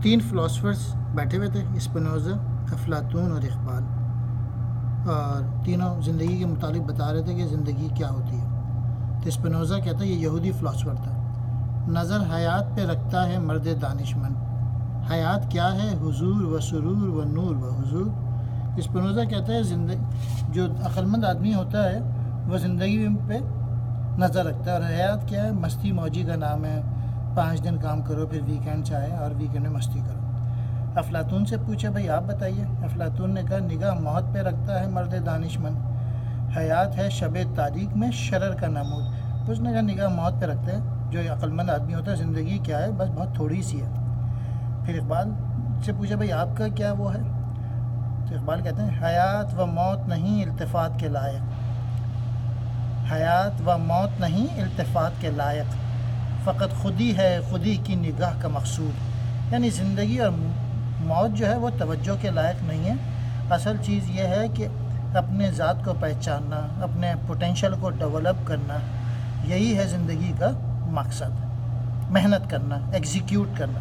تین فلاسفرز بیٹھے ہوئے تھے، اسپنوزا، افلاطون اور اقبال، اور تینوں زندگی کے متعلق بتا رہے تھے کہ زندگی کیا ہوتی ہے۔ تو اسپنوزا کہتا ہے، یہ یہودی فلاسفر تھا، نظر حیات پہ رکھتا ہے مرد دانشمند، حیات کیا ہے؟ حضور و سرور و نور و حضور۔ اسپنوزا کہتا ہے جو عقلمند آدمی ہوتا ہے وہ زندگی پہ نظر رکھتا ہے، اور حیات کیا ہے؟ مستی موجی کا نام ہے، 5 دن کام کرو پھر ویکینڈ چاہے اور ویکینڈ میں مستی کرو۔ افلاطون سے پوچھا، بھائی آپ بتائیے۔ افلاطون نے کہا، نگاہ موت پہ رکھتا ہے مرد دانشمند، حیات ہے شب تاریک میں شرر کا نمود۔ اس نے کہا نگاہ موت پہ رکھتا ہے جو عقلمند آدمی ہوتا ہے، زندگی کیا ہے؟ بس بہت تھوڑی سی ہے۔ پھر اقبال سے پوچھا، بھائی آپ کا کیا وہ ہے؟ تو اقبال کہتے ہیں، حیات و موت نہیں التفات کے لائق، حیات و موت نہیں التفات کے لائق، فقط خودی ہے خودی کی نگاہ کا مقصود۔ یعنی زندگی اور موت جو ہے وہ توجہ کے لائق نہیں ہے، اصل چیز یہ ہے کہ اپنے ذات کو پہچاننا، اپنے پوٹینشل کو ڈیولپ کرنا، یہی ہے زندگی کا مقصد، محنت کرنا، ایگزیکیوٹ کرنا۔